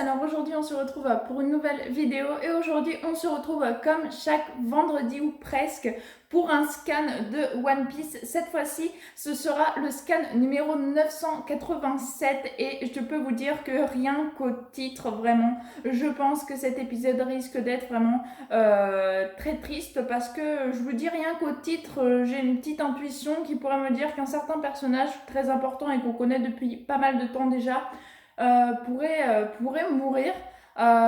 alors aujourd'hui on se retrouve pour une nouvelle vidéo et aujourd'hui on se retrouve comme chaque vendredi ou presque pour un scan de One Piece. Cette fois-ci ce sera le scan numéro 987 et je peux vous dire que rien qu'au titre vraiment je pense que cet épisode risque d'être vraiment très triste parce que je vous dis rien qu'au titre j'ai une petite intuition qui pourrait me dire qu'un certain personnage très important et qu'on connaît depuis pas mal de temps déjà pourrait mourir.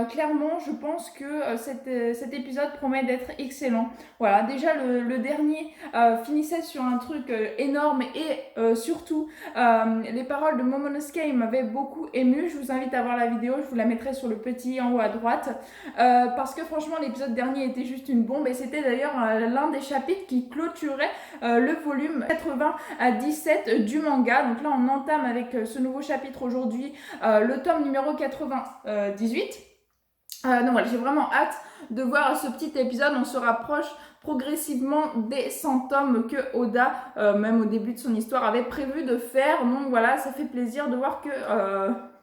Clairement, je pense que cet épisode promet d'être excellent. Voilà, déjà le dernier finissait sur un truc énorme et surtout les paroles de Momonosuke m'avaient beaucoup ému. Je vous invite à voir la vidéo, je vous la mettrai sur le petit en haut à droite parce que franchement l'épisode dernier était juste une bombe et c'était d'ailleurs l'un des chapitres qui clôturait le volume 80 à 17 du manga. Donc là on entame avec ce nouveau chapitre aujourd'hui le tome numéro 98. Donc voilà, j'ai vraiment hâte de voir ce petit épisode. On se rapproche progressivement des 100 tomes que Oda, même au début de son histoire, avait prévu de faire. Donc voilà, ça fait plaisir de voir que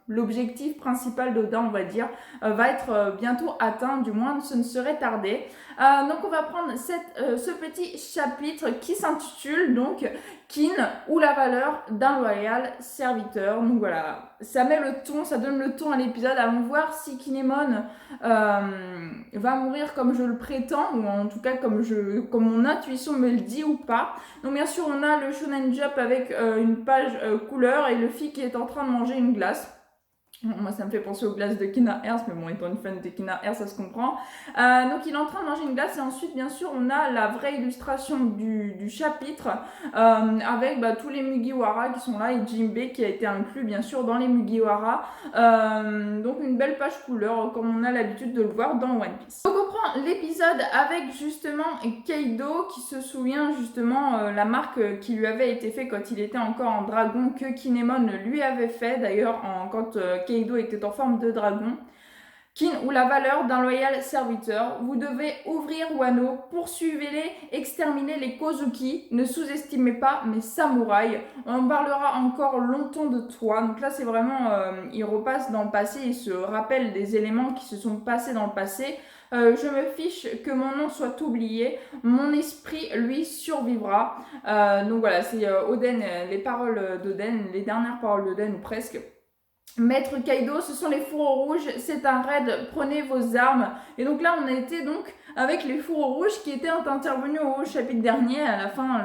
l'objectif principal d'Oda, on va dire, va être bientôt atteint, du moins ce ne serait tardé. Donc on va prendre ce petit chapitre qui s'intitule donc Kin ou la valeur d'un loyal serviteur. Donc voilà, ça met le ton, ça donne le ton à l'épisode. Allons voir si Kinemon va mourir comme je le prétends, ou en tout cas comme mon intuition me le dit ou pas. Donc bien sûr on a le Shonen Jump avec une page couleur et le Luffy qui est en train de manger une glace. Moi, ça me fait penser aux glaces de Kina Herz, mais bon, étant une fan de Kina Herz, ça se comprend. Donc, il est en train de manger une glace, et ensuite, bien sûr, on a la vraie illustration du chapitre, avec tous les Mugiwara qui sont là, et Jinbei qui a été inclus, bien sûr, dans les Mugiwara. Donc, une belle page couleur, comme on a l'habitude de le voir dans One Piece. Donc, on prend l'épisode avec, justement, Kaido, qui se souvient, justement, la marque qui lui avait été faite quand il était encore en dragon, que Kinemon lui avait fait, d'ailleurs, quand Kaido était en forme de dragon. Kin ou la valeur d'un loyal serviteur. Vous devez ouvrir Wano, poursuivez-les, exterminez les Kozuki, ne sous-estimez pas mes samouraïs. On parlera encore longtemps de toi. Donc là, c'est vraiment, il repasse dans le passé, il se rappelle des éléments qui se sont passés dans le passé. Je me fiche que mon nom soit oublié, mon esprit lui survivra. Donc voilà, c'est Oden, les paroles d'Oden, les dernières paroles d'Oden ou presque. Maître Kaido, ce sont les fourreaux rouges, c'est un raid, prenez vos armes. Et donc là, on a été donc avec les fourreaux rouges qui étaient intervenus au chapitre dernier, à la fin,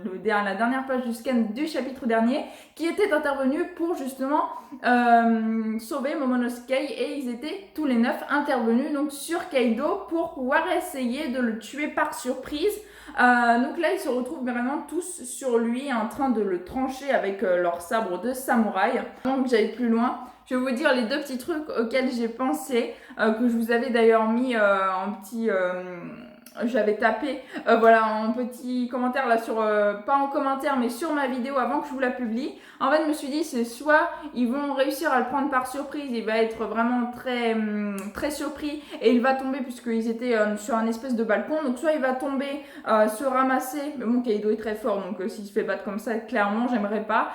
la dernière page du scan du chapitre dernier, qui étaient intervenus pour justement sauver Momonosuke et ils étaient tous les 9 intervenus donc sur Kaido pour pouvoir essayer de le tuer par surprise. Donc là, ils se retrouvent vraiment tous sur lui en train de le trancher avec leur sabre de samouraï. Donc j'aille plus loin. Je vais vous dire les deux petits trucs auxquels j'ai pensé, que je vous avais d'ailleurs mis en petit... j'avais tapé en petit commentaire là sur pas en commentaire mais sur ma vidéo avant que je vous la publie. En fait je me suis dit c'est soit ils vont réussir à le prendre par surprise, il va être vraiment très surpris et il va tomber puisqu'ils étaient sur un espèce de balcon, donc soit il va tomber, se ramasser, mais bon Kaido est très fort donc s'il se fait battre comme ça clairement j'aimerais pas,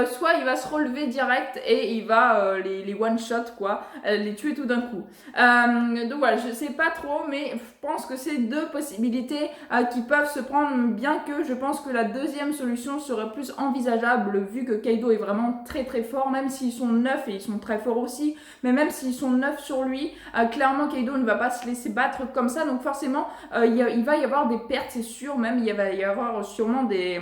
soit il va se relever direct et il va les one shot quoi, les tuer tout d'un coup. Donc voilà, je sais pas trop mais je pense que c'est deux possibilités qui peuvent se prendre, bien que je pense que la deuxième solution serait plus envisageable vu que Kaido est vraiment très fort, même s'ils sont 9 et ils sont très forts aussi, mais même s'ils sont 9 sur lui, clairement Kaido ne va pas se laisser battre comme ça, donc forcément il va y avoir des pertes, c'est sûr, même il va y avoir sûrement des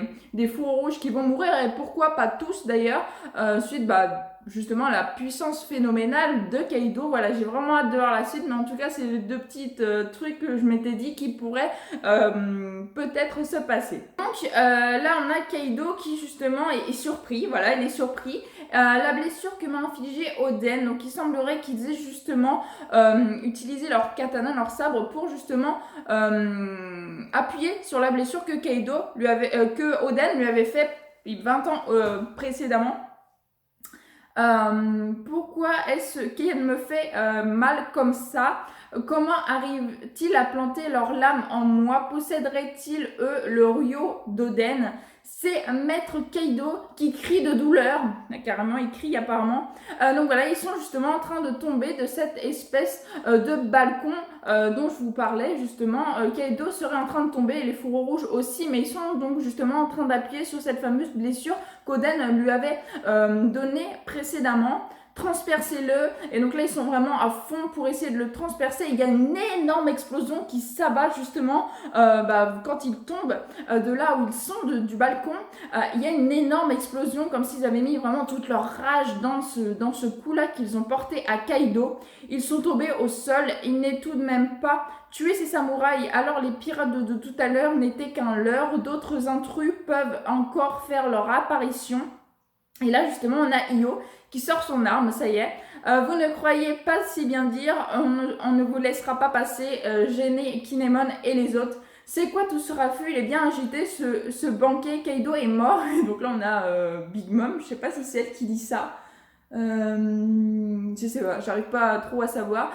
fourreaux rouges qui vont mourir, et pourquoi pas tous d'ailleurs, suite justement la puissance phénoménale de Kaido. Voilà, j'ai vraiment hâte de voir la suite, mais en tout cas c'est les deux petits trucs que je m'étais dit qui pourraient peut-être se passer. Donc là on a Kaido qui justement est surpris, voilà, il est surpris. La blessure que m'a infligée Oden, donc il semblerait qu'ils aient justement utilisé leur katana, leur sabre pour justement appuyer sur la blessure que que Oden lui avait fait 20 ans précédemment. Pourquoi est-ce qu'il me fait mal comme ça? Comment arrivent-ils à planter leur lame en moi? Posséderaient-ils, eux, le Ryo d'Oden? C'est Maître Kaido qui crie de douleur. Carrément, il crie apparemment. Donc voilà, ils sont justement en train de tomber de cette espèce de balcon dont je vous parlais justement. Kaido serait en train de tomber et les fourreaux rouges aussi, mais ils sont donc justement en train d'appuyer sur cette fameuse blessure qu'Oden lui avait donnée précédemment. Transpercez-le. Et donc là, ils sont vraiment à fond pour essayer de le transpercer. Il y a une énorme explosion qui s'abat justement quand ils tombent de là où ils sont, du balcon. Il y a une énorme explosion, comme s'ils avaient mis vraiment toute leur rage dans ce coup-là qu'ils ont porté à Kaido. Ils sont tombés au sol. Il n'est tout de même pas tué ces samouraïs. Alors les pirates de tout à l'heure n'étaient qu'un leurre. D'autres intrus peuvent encore faire leur apparition. Et là, justement, on a Io qui sort son arme, ça y est. Vous ne croyez pas si bien dire, on ne vous laissera pas passer, gêner Kinemon et les autres. C'est quoi tout ce raffut? Il est bien agité, ce banquet. Kaido est mort. Et donc là, on a Big Mom. Je sais pas si c'est elle qui dit ça. Je sais pas, j'arrive pas trop à savoir.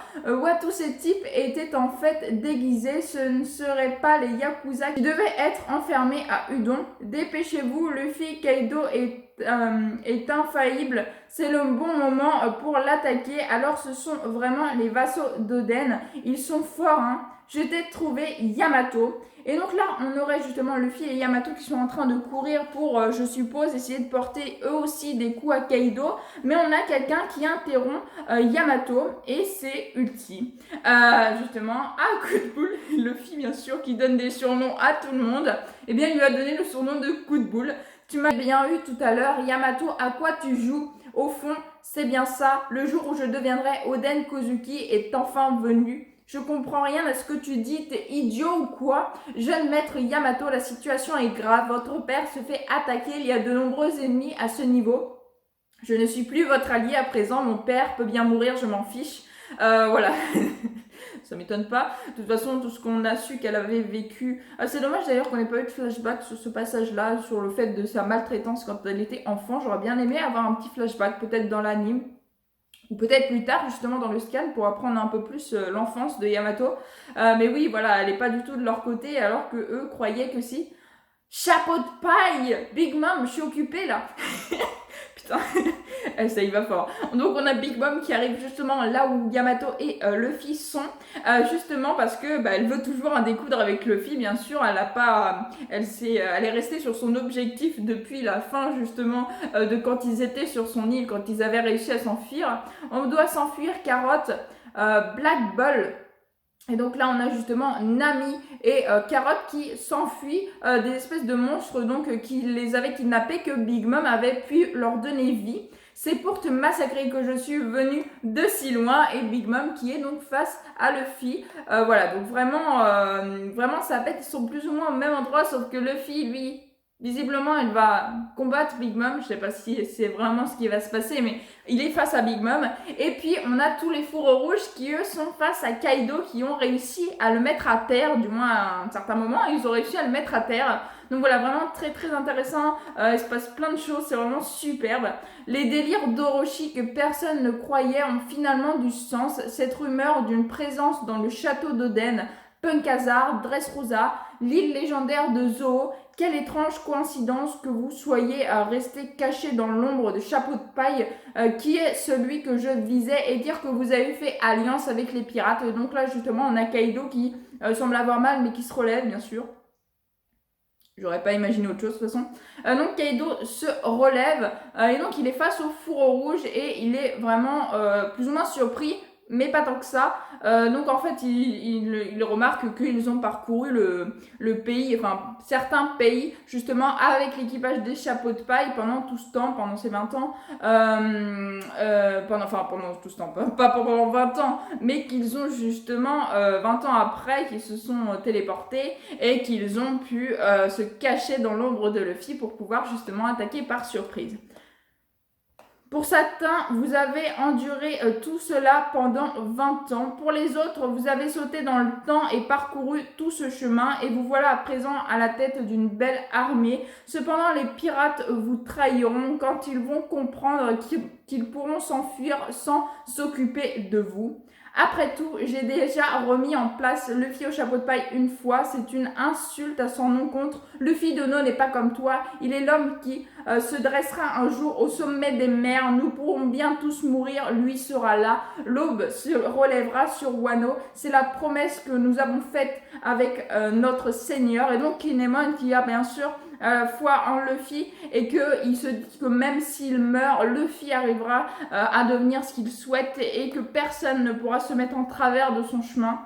Tous ces types étaient en fait déguisés. Ce ne seraient pas les Yakuza qui devaient être enfermés à Udon. Dépêchez-vous, Luffy, Kaido est infaillible. C'est le bon moment pour l'attaquer. Alors ce sont vraiment les vassaux d'Oden. Ils sont forts, hein. Je t'ai trouvé Yamato. Et donc là, on aurait justement Luffy et Yamato qui sont en train de courir pour, je suppose, essayer de porter eux aussi des coups à Kaido. Mais on a quelqu'un qui interrompt Yamato et c'est Ulti. Justement, à coup de boule, Luffy bien sûr qui donne des surnoms à tout le monde. Eh bien, il lui a donné le surnom de coup de boule. Tu m'as bien eu tout à l'heure, Yamato, à quoi tu joues? Au fond, c'est bien ça. Le jour où je deviendrai Oden Kozuki est enfin venu. Je comprends rien à ce que tu dis, t'es idiot ou quoi? Jeune maître Yamato, la situation est grave. Votre père se fait attaquer, il y a de nombreux ennemis à ce niveau. Je ne suis plus votre allié à présent, mon père peut bien mourir, je m'en fiche. Voilà. Ça m'étonne pas. De toute façon, tout ce qu'on a su qu'elle avait vécu. C'est dommage d'ailleurs qu'on n'ait pas eu de flashback sur ce passage-là, sur le fait de sa maltraitance quand elle était enfant. J'aurais bien aimé avoir un petit flashback, peut-être dans l'anime. Ou peut-être plus tard, justement, dans le scan, pour apprendre un peu plus l'enfance de Yamato. Mais oui, voilà, elle n'est pas du tout de leur côté, alors que eux croyaient que si. Chapeau de paille! Big Mom, je suis occupée là! Putain, ça y va fort. Donc on a Big Mom qui arrive justement là où Yamato et Luffy sont, justement parce que elle veut toujours en découdre avec Luffy, bien sûr. Elle est restée sur son objectif depuis la fin justement de quand ils étaient sur son île, quand ils avaient réussi à s'enfuir. On doit s'enfuir, Carotte, Black Ball. Et donc là, on a justement Nami et Carotte qui s'enfuient des espèces de monstres donc qui les avaient kidnappés, que Big Mom avait pu leur donner vie. C'est pour te massacrer que je suis venue de si loin. Et Big Mom qui est donc face à Luffy. Voilà, donc vraiment sa bête, ils sont plus ou moins au même endroit, sauf que Luffy, lui, visiblement, il va combattre Big Mom. Je sais pas si c'est vraiment ce qui va se passer, mais il est face à Big Mom. Et puis, on a tous les fourreaux rouges qui, eux, sont face à Kaido, qui ont réussi à le mettre à terre, du moins à un certain moment, ils ont réussi à le mettre à terre. Donc voilà, vraiment très très intéressant. Il se passe plein de choses, c'est vraiment superbe. Les délires d'Orochi que personne ne croyait ont finalement du sens. Cette rumeur d'une présence dans le château d'Oden, Punk Hazard, Dressrosa, l'île légendaire de Zou. Quelle étrange coïncidence que vous soyez resté caché dans l'ombre de Chapeau de Paille, qui est celui que je visais, et dire que vous avez fait alliance avec les pirates. Et donc là, justement, on a Kaido qui semble avoir mal, mais qui se relève, bien sûr. J'aurais pas imaginé autre chose de toute façon. Donc Kaido se relève et donc il est face au fourreau rouge et il est vraiment plus ou moins surpris, mais pas tant que ça. Donc en fait il remarque qu'ils ont parcouru le pays, enfin certains pays justement avec l'équipage des chapeaux de paille pendant tout ce temps, pendant ces 20 ans. Pendant tout ce temps, pas pendant 20 ans, mais qu'ils ont justement 20 ans après qu'ils se sont téléportés et qu'ils ont pu se cacher dans l'ombre de Luffy pour pouvoir justement attaquer par surprise. Pour certains, vous avez enduré tout cela pendant 20 ans. Pour les autres, vous avez sauté dans le temps et parcouru tout ce chemin et vous voilà à présent à la tête d'une belle armée. Cependant, les pirates vous trahiront quand ils vont comprendre qu'ils pourront s'enfuir sans s'occuper de vous. Après tout, j'ai déjà remis en place Luffy au chapeau de paille une fois. C'est une insulte à son encontre. Luffy Dono n'est pas comme toi. Il est l'homme qui se dressera un jour au sommet des mers. Nous pourrons bien tous mourir. Lui sera là. L'aube se relèvera sur Wano. C'est la promesse que nous avons faite avec notre Seigneur. Et donc Kinemon qui a bien sûr foi en Luffy et qu'il se dit que même s'il meurt, Luffy arrivera à devenir ce qu'il souhaite et que personne ne pourra se mettre en travers de son chemin.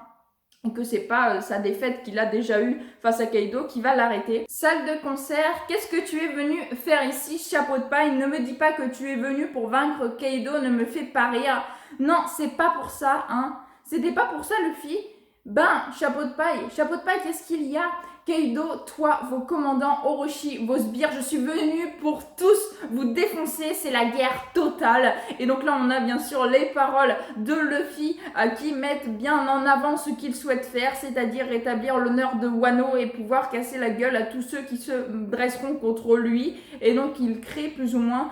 Et que c'est pas sa défaite qu'il a déjà eue face à Kaido qui va l'arrêter. Salle de concert, qu'est-ce que tu es venu faire ici, chapeau de paille? Ne me dis pas que tu es venu pour vaincre Kaido, ne me fais pas rire. Non, c'est pas pour ça, hein. C'était pas pour ça, Luffy. Ben, chapeau de paille, qu'est-ce qu'il y a? Kaido, toi, vos commandants, Orochi, vos sbires, je suis venu pour tous vous défoncer, c'est la guerre totale. Et donc là, on a bien sûr les paroles de Luffy qui mettent bien en avant ce qu'il souhaite faire, c'est-à-dire rétablir l'honneur de Wano et pouvoir casser la gueule à tous ceux qui se dresseront contre lui. Et donc, il crée plus ou moins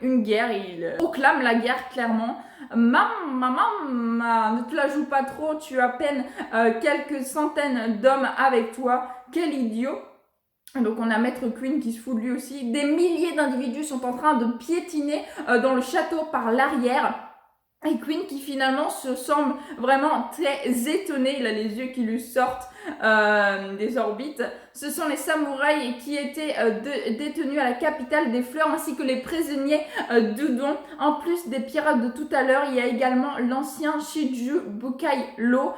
une guerre, il proclame la guerre clairement. Maman, ne te la joue pas trop, tu as à peine quelques centaines d'hommes avec toi, quel idiot. Donc on a Maître Queen qui se fout de lui aussi. Des milliers d'individus sont en train de piétiner dans le château par l'arrière. Et Queen qui finalement se semble vraiment très étonné, il a les yeux qui lui sortent des orbites. Ce sont les samouraïs qui étaient détenus à la capitale des fleurs ainsi que les prisonniers d'Udon. En plus des pirates de tout à l'heure, il y a également l'ancien Shiju Bukai Lo.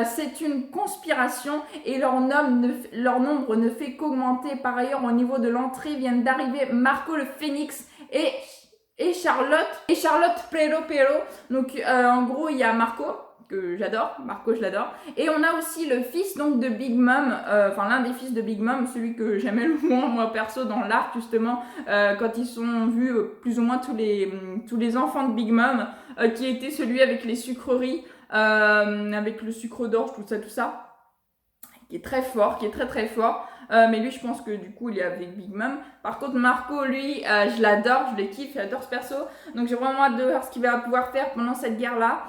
C'est une conspiration et leur nombre ne fait qu'augmenter. Par ailleurs, au niveau de l'entrée viennent d'arriver Marco le Phénix et Charlotte Pero. Donc en gros il y a Marco que j'adore, Marco je l'adore, et on a aussi le fils donc de Big Mom, enfin l'un des fils de Big Mom, celui que j'aimais le moins moi perso dans l'arc justement quand ils sont vus plus ou moins tous les enfants de Big Mom qui était celui avec les sucreries, avec le sucre d'orge, tout ça, qui est très fort, qui est très très fort. Mais lui, je pense que du coup, il est avec Big Mom. Par contre, Marco, lui, je l'adore, je le kiffe, j'adore ce perso. Donc, j'ai vraiment hâte de voir ce qu'il va pouvoir faire pendant cette guerre-là.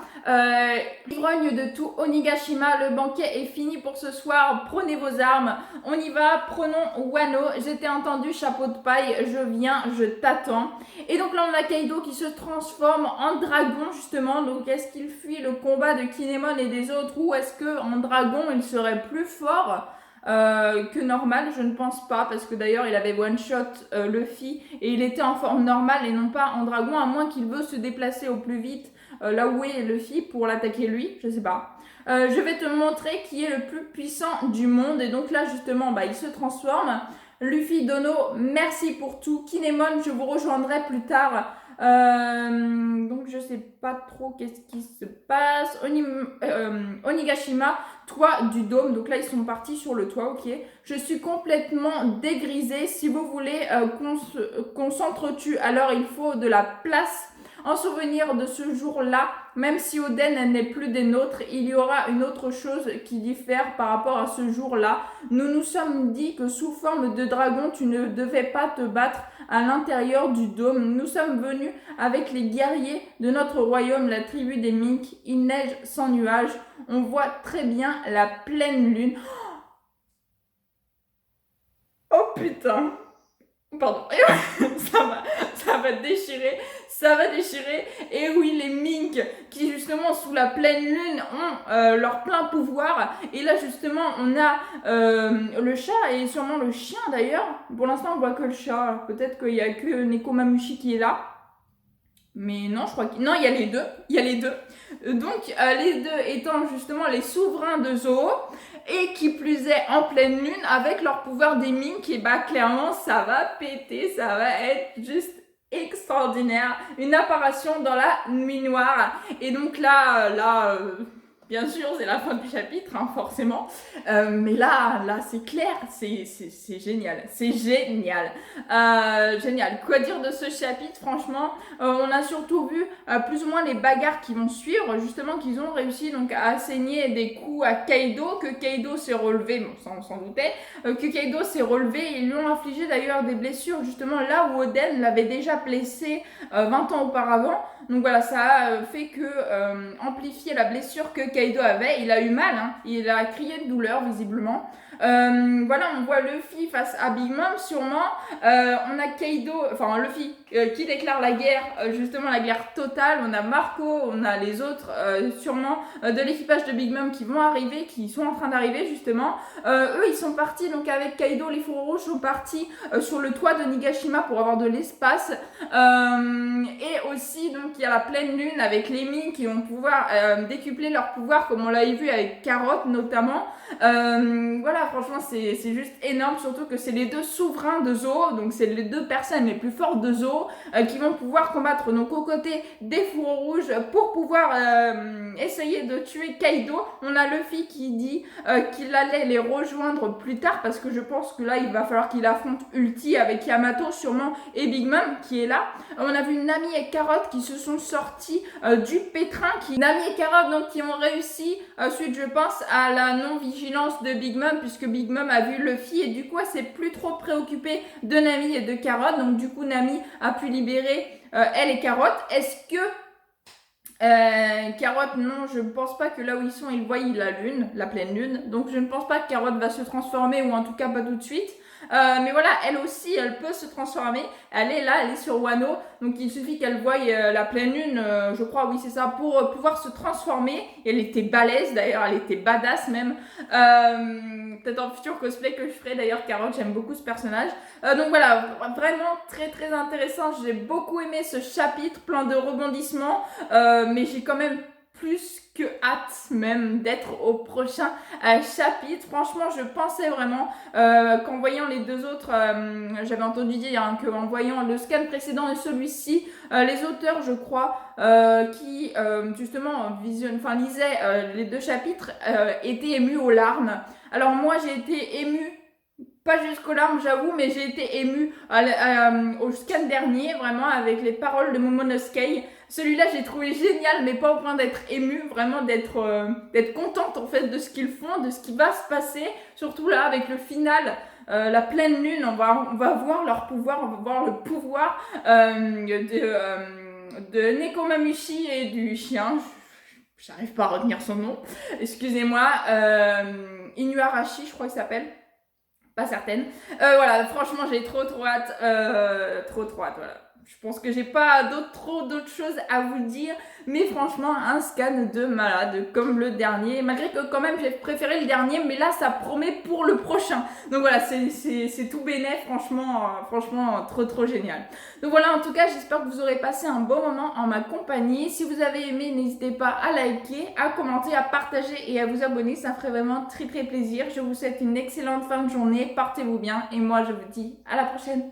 Ivrogne de tout Onigashima, le banquet est fini pour ce soir. Prenez vos armes, on y va, prenons Wano. J'étais entendu, chapeau de paille, je viens, je t'attends. Et donc là, on a Kaido qui se transforme en dragon, justement. Donc, est-ce qu'il fuit le combat de Kinemon et des autres ou est-ce qu'en dragon, il serait plus fort que normal? Je ne pense pas, parce que d'ailleurs il avait one shot Luffy et il était en forme normale et non pas en dragon, à moins qu'il veut se déplacer au plus vite là où est Luffy pour l'attaquer lui, je sais pas. Je vais te montrer qui est le plus puissant du monde. Et donc là justement il se transforme. Luffy Dono, merci pour tout. Kinemon, je vous rejoindrai plus tard. Donc je sais pas trop qu'est-ce qui se passe. Onigashima, toit du dôme. Donc là ils sont partis sur le toit, ok. Je suis complètement dégrisée. Si vous voulez qu'on s'entretue, alors il faut de la place. En souvenir de ce jour-là, même si Oden n'est plus des nôtres, il y aura une autre chose qui diffère par rapport à ce jour-là. Nous nous sommes dit que sous forme de dragon, tu ne devais pas te battre à l'intérieur du dôme. Nous sommes venus avec les guerriers de notre royaume, la tribu des Mink. Il neige sans nuages. On voit très bien la pleine lune. Oh putain! Pardon, ça va déchirer, et oui, les Mink qui justement sous la pleine lune ont leur plein pouvoir, et là justement on a le chat et sûrement le chien d'ailleurs. Pour l'instant on voit que le chat, peut-être qu'il n'y a que Nekomamushi qui est là, mais non, je crois qu'il... Non, il y a les deux. Donc les deux étant justement les souverains de Zoho, et qui plus est en pleine lune avec leur pouvoir des Mink, et clairement ça va péter, ça va être juste extraordinaire, une apparition dans la nuit noire. Et donc là bien sûr c'est la fin du chapitre, hein, forcément, mais là c'est clair, c'est génial, génial. Quoi dire de ce chapitre? Franchement, on a surtout vu plus ou moins les bagarres qui vont suivre, justement qu'ils ont réussi donc à asséner des coups à Kaido, que Kaido s'est relevé, bon ça on s'en doutait, que Kaido s'est relevé, et ils lui ont infligé d'ailleurs des blessures justement là où Oden l'avait déjà blessé 20 ans auparavant. Donc voilà, ça a fait que amplifier la blessure que Kaido avait. Il a eu mal, hein. Il a crié de douleur visiblement. Voilà, on voit Luffy face à Big Mom sûrement. On a Kaido, enfin Luffy qui déclare la guerre, justement la guerre totale. On a Marco, on a les autres sûrement de l'équipage de Big Mom qui vont arriver, qui sont en train d'arriver justement. Eux ils sont partis donc avec Kaido, les fourreaux rouges sont partis sur le toit de Nigashima pour avoir de l'espace. Et aussi donc il y a la pleine lune avec les mines qui vont pouvoir décupler leur pouvoir comme on l'avait vu avec Carotte notamment. Voilà, franchement c'est juste énorme, surtout que c'est les deux souverains de Zou, donc c'est les deux personnes les plus fortes de Zou qui vont pouvoir combattre donc aux côtés des fourreaux rouges pour pouvoir essayer de tuer Kaido. On a Luffy qui dit qu'il allait les rejoindre plus tard parce que je pense que là il va falloir qu'il affronte Ulti avec Yamato sûrement et Big Mom qui est là. On a vu Nami et Carotte qui se sont sortis du pétrin, Nami et Carotte donc qui ont réussi suite je pense à la non-vigilance de Big Mom puisque Big Mom a vu Luffy et du coup elle s'est plus trop préoccupée de Nami et de Carotte, donc du coup Nami a pu libérer elle et Carotte. Est-ce que Carotte, non, je ne pense pas que là où ils sont, ils voient la lune, la pleine lune. Donc je ne pense pas que Carotte va se transformer, ou en tout cas pas tout de suite. Mais voilà, elle aussi, elle peut se transformer. Elle est là, elle est sur Wano. Donc il suffit qu'elle voie la pleine lune, je crois, oui c'est ça, pour pouvoir se transformer. Elle était balèze d'ailleurs, elle était badass même. Peut-être en futur cosplay que je ferai d'ailleurs, Carotte, j'aime beaucoup ce personnage. Donc voilà, vraiment très très intéressant. J'ai beaucoup aimé ce chapitre, plein de rebondissements. Mais j'ai quand même plus que hâte même d'être au prochain chapitre. Franchement, je pensais vraiment qu'en voyant les deux autres, j'avais entendu dire hein, qu'en voyant le scan précédent et celui-ci, les auteurs, je crois, qui justement lisaient les deux chapitres, étaient émus aux larmes. Alors moi, j'ai été émue pas jusqu'aux larmes, j'avoue, mais j'ai été émue au scan dernier, vraiment, avec les paroles de Momonosuke. Celui-là, j'ai trouvé génial, mais pas au point d'être émue, vraiment d'être contente, en fait, de ce qu'ils font, de ce qui va se passer. Surtout là, avec le final, la pleine lune, on va voir leur pouvoir, on va voir le pouvoir de Nekomamushi et du chien. J'arrive pas à retenir son nom, excusez-moi. Inuarashi, je crois qu'il s'appelle. Pas certaine. Voilà, franchement, j'ai trop hâte. Trop hâte, voilà. Je pense que j'ai pas trop d'autres choses à vous dire, mais franchement, un scan de malade, comme le dernier. Malgré que quand même, j'ai préféré le dernier, mais là, ça promet pour le prochain. Donc voilà, c'est tout bénef, franchement, trop génial. Donc voilà, en tout cas, j'espère que vous aurez passé un bon moment en ma compagnie. Si vous avez aimé, n'hésitez pas à liker, à commenter, à partager et à vous abonner. Ça ferait vraiment très plaisir. Je vous souhaite une excellente fin de journée. Portez-vous bien et moi, je vous dis à la prochaine.